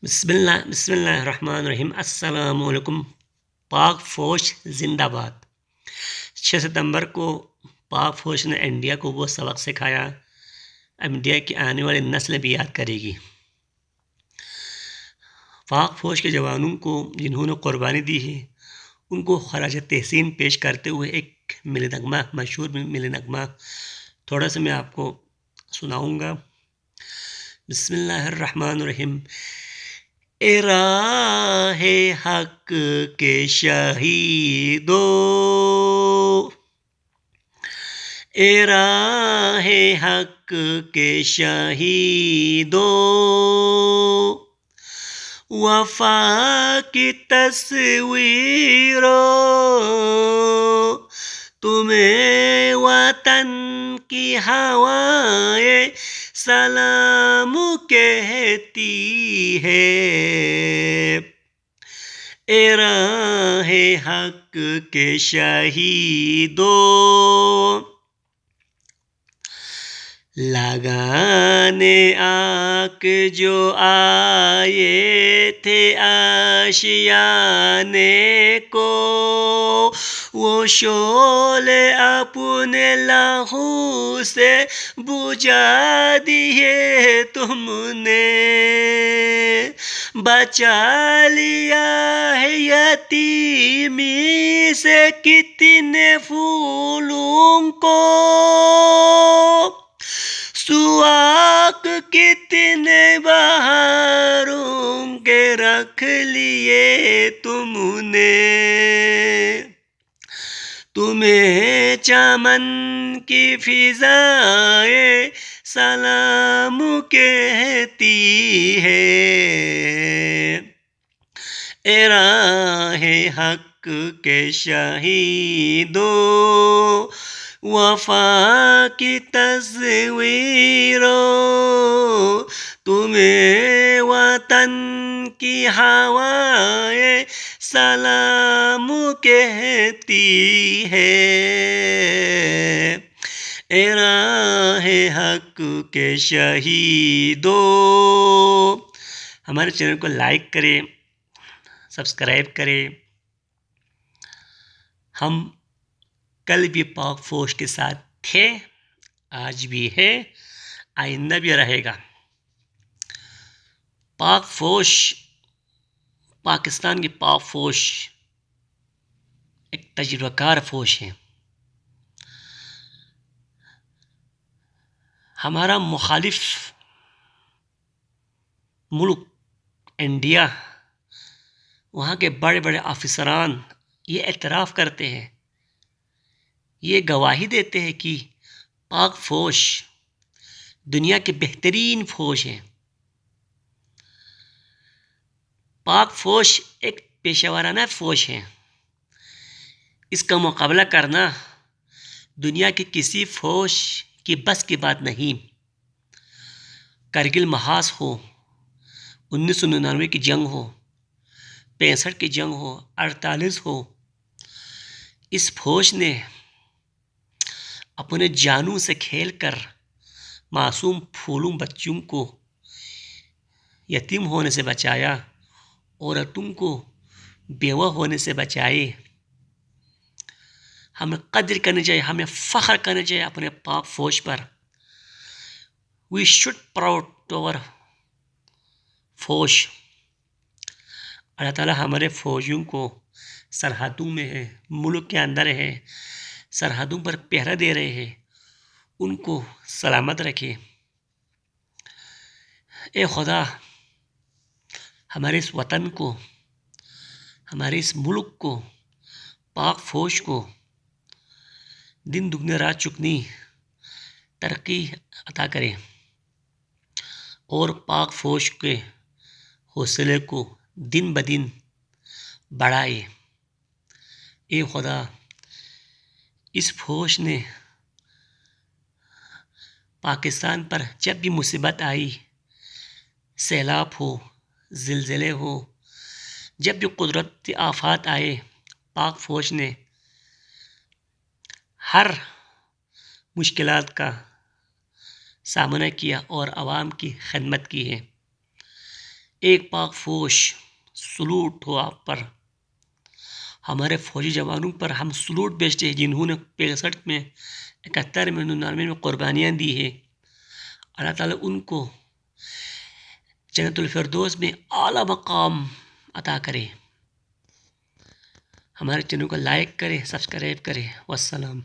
بسم اللہ الرحمن الرحیم۔ السلام علیکم۔ پاک فوج زندہ باد۔ 6 ستمبر کو پاک فوج نے انڈیا کو وہ سبق سکھایا انڈیا کی آنے والی نسل بھی یاد کرے گی۔ پاک فوج کے جوانوں کو جنہوں نے قربانی دی ہے ان کو خراج تحسین پیش کرتے ہوئے ایک مشہور ملی نغمہ تھوڑا سا میں آپ کو سناؤں گا۔ بسم اللہ الرحمن الرحیم۔ اے راہ حق کے شہیدو، اے راہ حق کے شہیدو، وفا کی تصویرو، تمہیں وطن کی ہوائیں سلام کہتی ہے۔ اے راہ حق کے شہیدو، لگانے آنکھ جو آئے تھے آشیانے کو، وہ شعلے اپنے لہو سے بجھا دیے تم نے۔ بچا لیا ہے یتیمی سے کتنے پھولوں کو، سواک کتنے بہاروں کے رکھ لیے تم نے۔ تمہیں چمن کی فضائیں سلام کہتی ہے۔ اے راہ حق کے شہیدو، وفا کی تصویرو، تمہیں وطن کی ہوائیں سلام کہتی ہے۔ اے راہ حق کے شہیدو۔ ہمارے چینل کو لائک کریں، سبسکرائب کریں۔ ہم کل بھی پاک فوج کے ساتھ تھے، آج بھی ہے، آئندہ بھی رہے گا۔ پاک فوج، پاکستان کی پاک فوج ایک تجربہ کار فوج ہے۔ ہمارا مخالف ملک انڈیا، وہاں کے بڑے بڑے افسران یہ اعتراف کرتے ہیں، یہ گواہی دیتے ہیں کہ پاک فوج دنیا کی بہترین فوج ہے۔ پاک فوج ایک پیشہ ورانہ فوج ہے، اس کا مقابلہ کرنا دنیا کی کسی فوج کی بس کی بات نہیں۔ کرگل محاذ ہو، 1999 کی جنگ ہو، 65 کی جنگ ہو، 48 ہو، اس فوج نے اپنے جانوں سے کھیل کر معصوم پھولوں بچوں کو یتیم ہونے سے بچایا، عورتوں کو بیوہ ہونے سے بچائے۔ ہمیں قدر کرنی چاہیے، ہمیں فخر کرنا چاہیے اپنے پاک فوج پر۔ وی شوڈ پراؤڈ ٹو اور فوج۔ اللہ تعالیٰ ہمارے فوجیوں کو سرحدوں میں ہے، ملک کے اندر ہے، سرحدوں پر پہرا دے رہے ہیں، ان کو سلامت رکھے۔ اے خدا، ہمارے اس وطن کو، ہمارے اس ملک کو، پاک فوج کو دن دگنے رات چگنی ترقی عطا کرے اور پاک فوج کے حوصلے کو دن بدن بڑھائے۔ اے خدا، اس فوج نے پاکستان پر جب بھی مصیبت آئی، سیلاب ہو، زلزلے ہو، جب بھی قدرتی آفات آئے، پاک فوج نے ہر مشکلات کا سامنا کیا اور عوام کی خدمت کی ہے۔ ایک پاک فوج سلوٹ ہو آپ پر، ہمارے فوجی جوانوں پر ہم سلوٹ بیچتے ہیں جنہوں نے 65 میں، 71 میں، 99 میں قربانیاں دی ہیں۔ اللہ تعالیٰ ان کو جنت الفردوس میں اعلیٰ مقام عطا کرے۔ ہمارے چینل کو لائک کرے، سبسکرائب کرے۔ والسلام۔